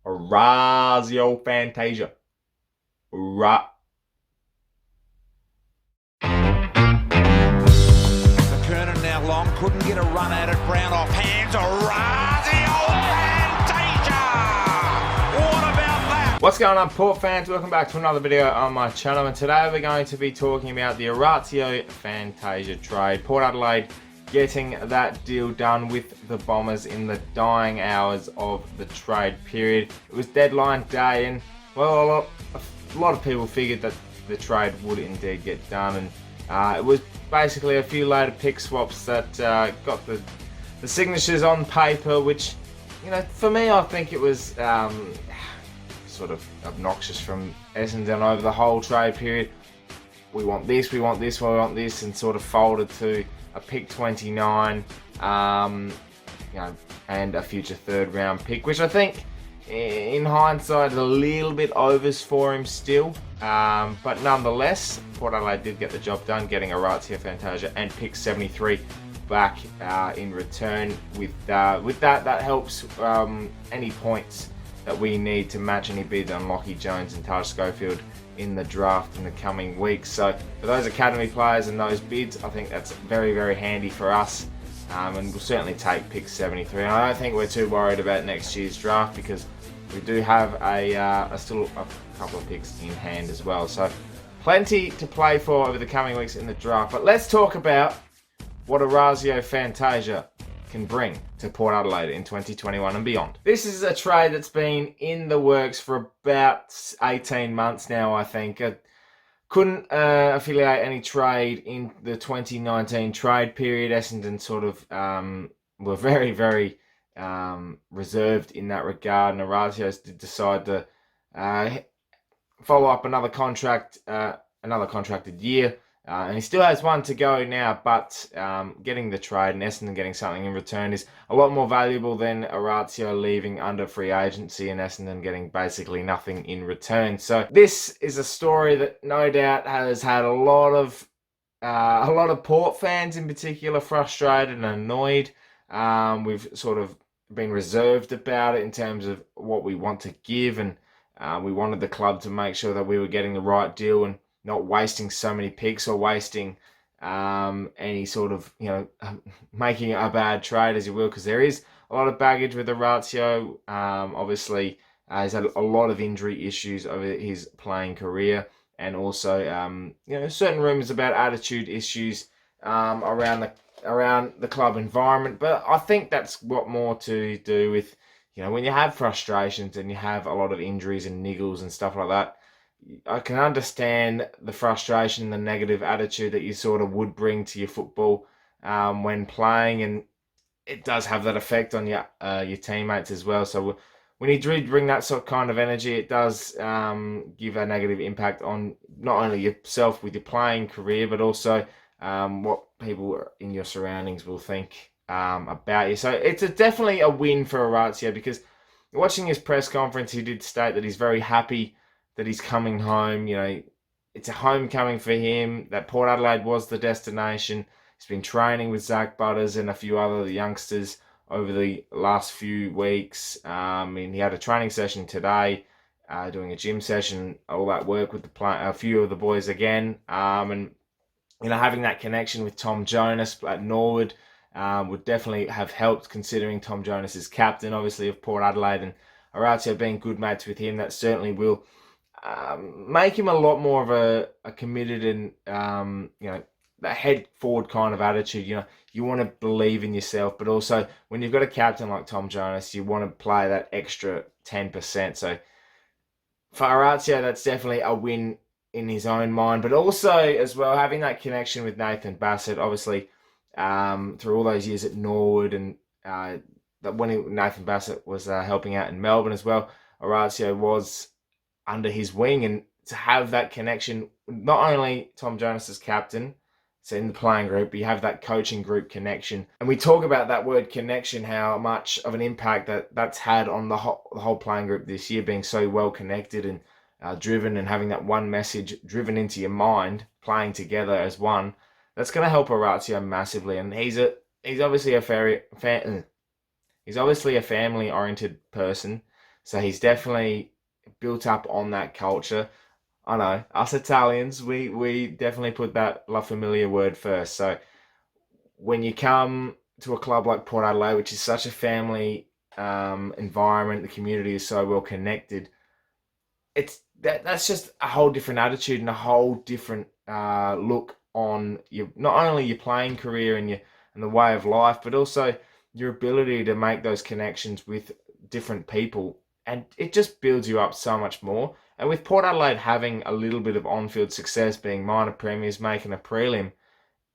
Orazio Fantasia. McKernan now long, couldn't get a run at it. Brown off hands. Orazio Fantasia! What about that? What's going on, Port fans? Welcome back to another video on my channel, and today we're going to be talking about the Orazio Fantasia trade. Port Adelaide getting that deal done with the Bombers in the dying hours of the trade period. It was deadline day, and well, a lot of people figured that the trade would indeed get done, and it was basically a few later pick swaps that got the signatures on paper, which, you know, for me, I think it was sort of obnoxious from Essendon over the whole trade period. We want this, we want this, we want this, and sort of folded to a pick 29, you know, and a future third round pick, which I think in hindsight is a little bit overs for him still, but nonetheless, Port Adelaide did get the job done, getting Orazio Fantasia and pick 73 back in return. With that helps any points that we need to match any bids on Lockie Jones and Taj Schofield in the draft in the coming weeks. So for those academy players and those bids, I think that's very, very handy for us, and we'll certainly take pick 73. And I don't think we're too worried about next year's draft, because we do have still a couple of picks in hand as well. So plenty to play for over the coming weeks in the draft. But let's talk about what Orazio Fantasia can bring to Port Adelaide in 2021 and beyond. This is a trade that's been in the works for about 18 months now, I think. Couldn't affiliate any trade in the 2019 trade period. Essendon sort of were very, very reserved in that regard, and Orazio did decide to follow up another contract, another contracted year. And he still has one to go now, but getting the trade and Essendon getting something in return is a lot more valuable than Orazio leaving under free agency and Essendon getting basically nothing in return. So this is a story that no doubt has had a lot of Port fans in particular frustrated and annoyed. We've sort of been reserved about it in terms of what we want to give, and we wanted the club to make sure that we were getting the right deal and not wasting so many picks or wasting any sort of, you know, making a bad trade, as you will, because there is a lot of baggage with Orazio. Obviously, he's had a lot of injury issues over his playing career, and also, you know, certain rumours about attitude issues around the club environment. But I think that's got more to do with, you know, when you have frustrations and you have a lot of injuries and niggles and stuff like that, I can understand the frustration and the negative attitude that you sort of would bring to your football when playing, and it does have that effect on your teammates as well. So when you do bring that sort of kind of energy, it does give a negative impact on not only yourself with your playing career, but also what people in your surroundings will think about you. So it's definitely a win for Orazio, because watching his press conference, he did state that he's very happy that he's coming home. You know, it's a homecoming for him, that Port Adelaide was the destination. He's been training with Zach Butters and a few other youngsters over the last few weeks. And he had a training session today, doing a gym session, all that work with a few of the boys again. And, you know, having that connection with Tom Jonas at Norwood would definitely have helped, considering Tom Jonas is captain, obviously, of Port Adelaide, and Orazio being good mates with him. That certainly will make him a lot more of a committed and, you know, that head forward kind of attitude. You know, you want to believe in yourself, but also when you've got a captain like Tom Jonas, you want to play that extra 10%. So for Orazio, that's definitely a win in his own mind, but also as well having that connection with Nathan Bassett, obviously through all those years at Norwood, and that when Nathan Bassett was helping out in Melbourne as well, Orazio was under his wing, and to have that connection, not only Tom Jonas as captain, so in the playing group, but you have that coaching group connection. And we talk about that word connection, how much of an impact that's had on the whole playing group this year, being so well connected and driven, and having that one message driven into your mind, playing together as one. That's going to help Orazio massively, and he's obviously a He's obviously a family-oriented person, so he's definitely built up on that culture. I know, us Italians, we definitely put that La Familia word first. So when you come to a club like Port Adelaide, which is such a family environment, the community is so well connected. That's just a whole different attitude and a whole different look on your, not only your playing career and the way of life, but also your ability to make those connections with different people, and it just builds you up so much more. And with Port Adelaide having a little bit of on-field success, being minor premiers, making a prelim,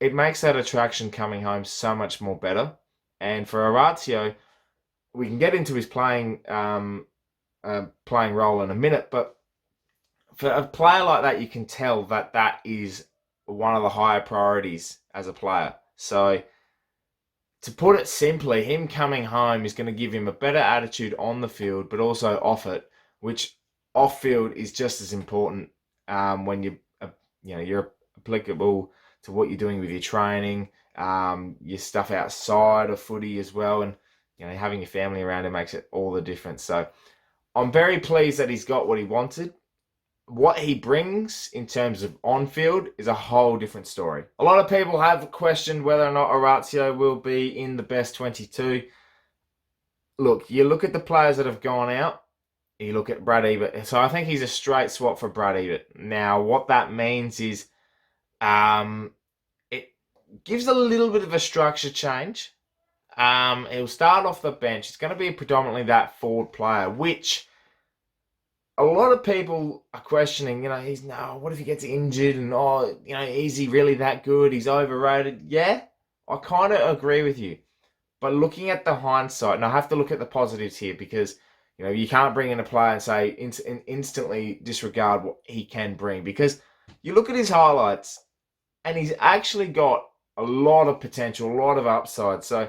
it makes that attraction coming home so much more better. And for Orazio, we can get into his playing role in a minute, but for a player like that, you can tell that that is one of the higher priorities as a player. So, to put it simply, him coming home is going to give him a better attitude on the field, but also off it, which off field is just as important when you're applicable to what you're doing with your training, your stuff outside of footy as well, and having your family around it makes it all the difference. So, I'm very pleased that he's got what he wanted. What he brings in terms of on-field is a whole different story. A lot of people have questioned whether or not Orazio will be in the best 22. Look, you look at the players that have gone out, you look at Brad Ebert. So I think he's a straight swap for Brad Ebert. Now, what that means is it gives a little bit of a structure change. He'll start off the bench. It's going to be predominantly that forward player, which a lot of people are questioning, what if he gets injured and, is he really that good? He's overrated. Yeah, I kind of agree with you. But looking at the hindsight, and I have to look at the positives here because, you can't bring in a player and say instantly disregard what he can bring, because you look at his highlights and he's actually got a lot of potential, a lot of upside. So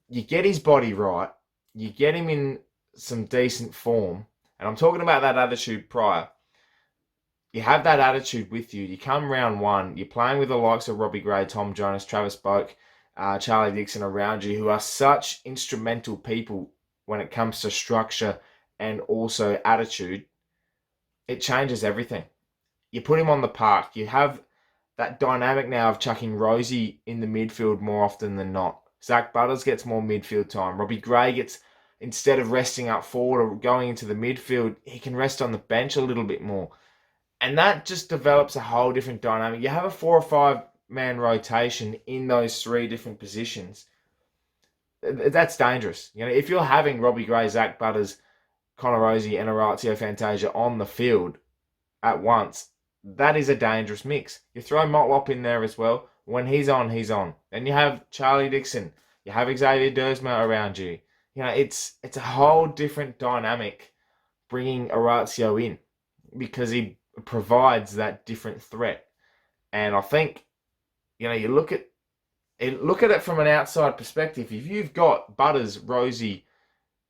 you get his body right, you get him in some decent form, and I'm talking about that attitude prior. You have that attitude with you. You come round one, you're playing with the likes of Robbie Gray, Tom Jonas, Travis Boak, Charlie Dixon around you, who are such instrumental people when it comes to structure and also attitude. It changes everything. You put him on the park. You have that dynamic now of chucking Rosie in the midfield more often than not. Zach Butters gets more midfield time. Robbie Gray gets, instead of resting up forward or going into the midfield, he can rest on the bench a little bit more. And that just develops a whole different dynamic. You have a 4 or 5 man rotation in those 3 different positions. That's dangerous. If you're having Robbie Gray, Zach Butters, Connor Rosie, and Orazio Fantasia on the field at once, that is a dangerous mix. You throw Motlop in there as well. When he's on, he's on. And you have Charlie Dixon. You have Xavier Dersma around you. It's a whole different dynamic bringing Orazio in because he provides that different threat. And I think, you look at it from an outside perspective. If you've got Butters, Rosie,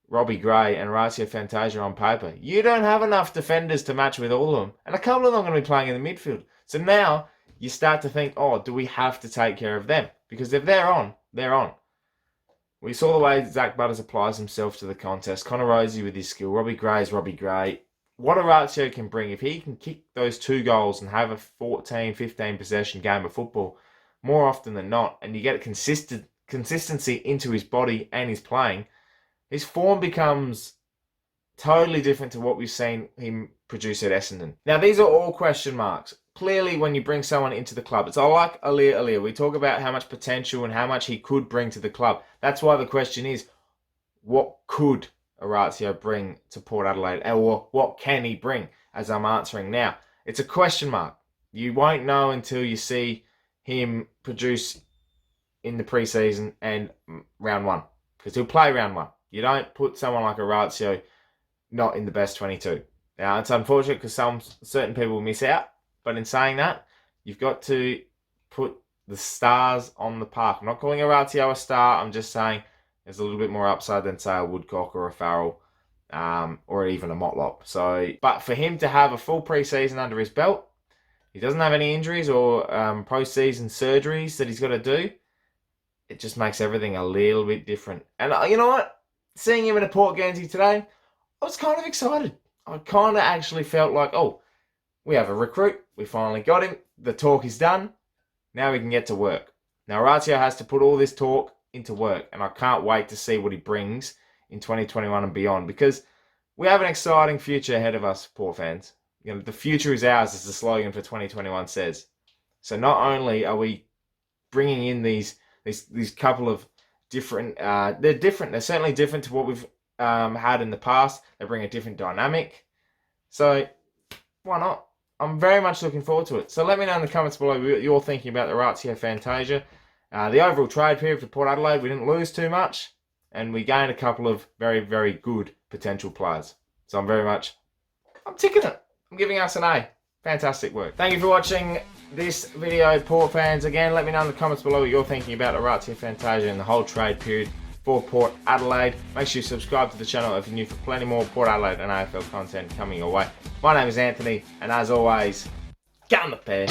Robbie Gray, and Orazio Fantasia on paper, you don't have enough defenders to match with all of them. And a couple of them are going to be playing in the midfield. So now you start to think, do we have to take care of them? Because if they're on, they're on. We saw the way Zach Butters applies himself to the contest. Connor Rosie with his skill. Robbie Gray is Robbie Gray. What Orazio can bring, if he can kick those 2 goals and have a 14, 15 possession game of football more often than not, and you get consistency into his body and his playing, his form becomes totally different to what we've seen him produce at Essendon. Now, these are all question marks. Clearly, when you bring someone into the club, it's like Alir. We talk about how much potential and how much he could bring to the club. That's why the question is, what could Orazio bring to Port Adelaide? Or what can he bring, as I'm answering now? It's a question mark. You won't know until you see him produce in the preseason and round 1. Because he'll play round 1. You don't put someone like Orazio not in the best 22. Now, it's unfortunate because certain people will miss out. But in saying that, you've got to put the stars on the park. I'm not calling Orazio a star. I'm just saying there's a little bit more upside than, say, a Woodcock or a Farrell or even a Motlop. So, but for him to have a full preseason under his belt, he doesn't have any injuries or post-season surgeries that he's got to do. It just makes everything a little bit different. And you know what? seeing him in a Port Guernsey today, I was kind of excited. I kind of actually felt like, oh, we have a recruit. We finally got him. The talk is done. Now we can get to work. Now, Orazio has to put all this talk into work, and I can't wait to see what he brings in 2021 and beyond, because we have an exciting future ahead of us, Port fans. You know, the future is ours, as the slogan for 2021 says. So not only are we bringing in these couple of different, they're different. They're certainly different to what we've had in the past. They bring a different dynamic. So why not? I'm very much looking forward to it. So let me know in the comments below what you're thinking about the Orazio Fantasia. The overall trade period for Port Adelaide, we didn't lose too much, and we gained a couple of very, very good potential players. So I'm ticking it. I'm giving us an A. Fantastic work. Thank you for watching this video, Port fans. Again, let me know in the comments below what you're thinking about Orazio Fantasia and the whole trade period for Port Adelaide. Make sure you subscribe to the channel if you're new for plenty more Port Adelaide and AFL content coming your way. My name is Anthony, and as always, get on the pair.